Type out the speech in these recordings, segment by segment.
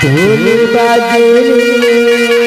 ढोल बाजे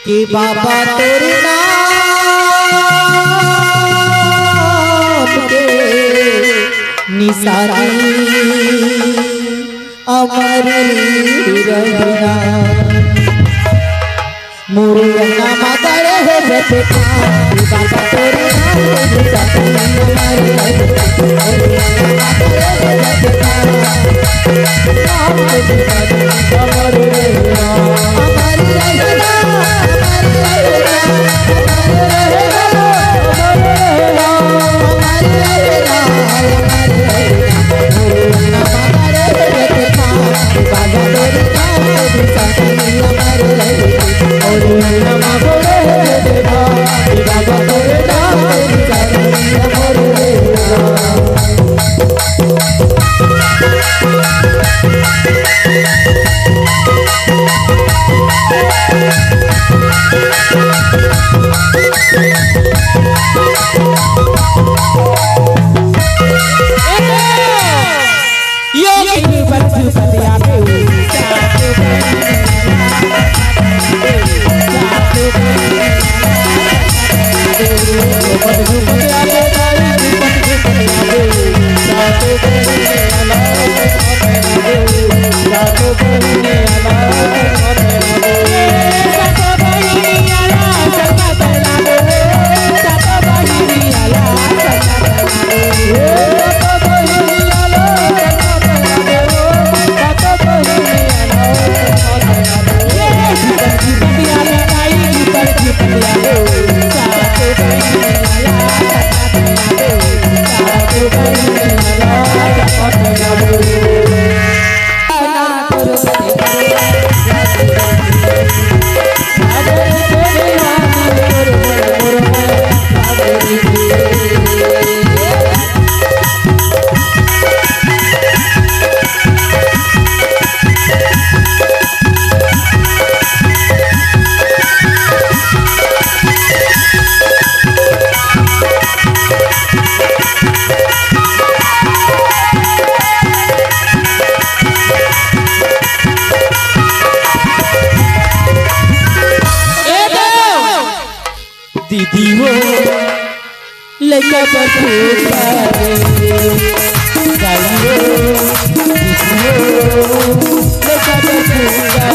कि बाबा तेरे नाम के निसारी अमर रहना मुर्गा मगर है बेटा बाबा तेरे नाम के निसारी अमर लड़का बटूरा जाइयो जियो लड़का बटूरा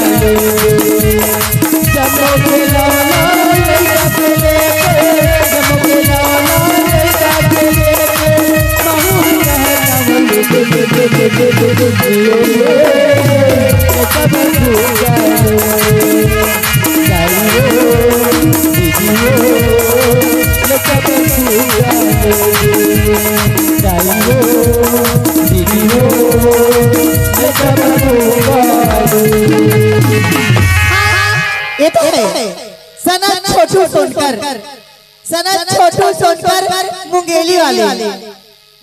जमो लाला लड़का के लेके जमो लाला लड़का के लेके महू रहता जियो लड़का बटूरा जाइयो जियो लड़का बटूरा जाइयो जियो लड़का बटूरा। ये तो है सनत छोटू सोनकर मुंगेली वाले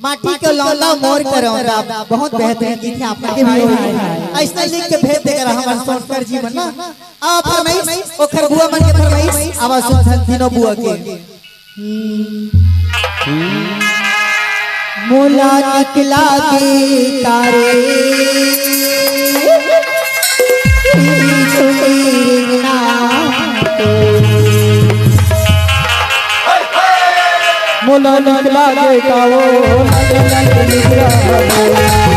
माटी के लौंदा मोर करौंदा बहुत बेहतरीन गीत है आपके भी ऐसा लिख के भेज देकर हमार सोनकर जी बना आप फरमाइश ओखर बुआ मन के फरमाइश आवाज सुन तीनों बुआ के मोला निकला के तारे मोला निकला के काओ मोला निकला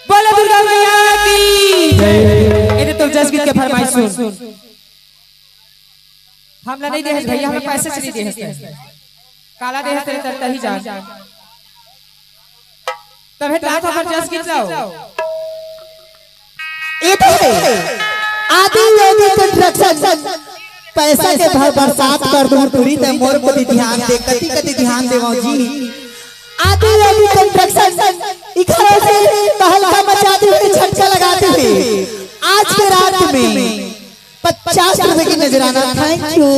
बोलो दुर्गा मैया की जय। ये तो जस गीत के फरमाइश सुन हमला नहीं दे भैया हमें पैसे से नहीं दे काला दे तेरे तरता ही जान तब है रात पर जस गीत लाओ। ये तो है आदि योगी कंस्ट्रक्शन पैसा के भर बरसात कर दूं पूरी ते मोर को ध्यान दे कति ध्यान देवो जी आदि योगी कंस्ट्रक्शन इखरे से महल का मचाते हुए छक्का लगाते हुए आज के रात में 50 रुपए की नजराना थैंक यू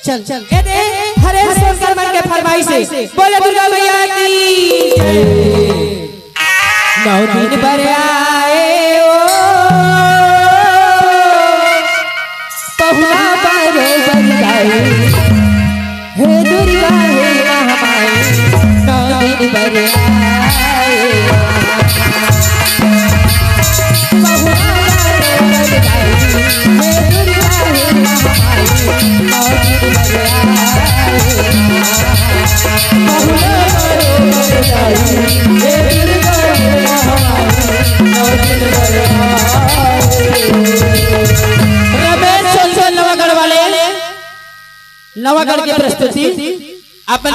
चल ए दे हरे शंकर मन के फरमाइश से बोले दुर्गा मैया की जय। 9 दिन पर आए ओ पहुना पारे बंदाई हे दुर्गा हे महामाई 9 दिन पर आए पहुना पारे बंदाई हे दुर्गा हे महामाई 9 दिन पर आए पहुना पारे बंदाई हे दुर्गा हे महामाई 9 दिन पर नवागढ़ की प्रस्तुति अपने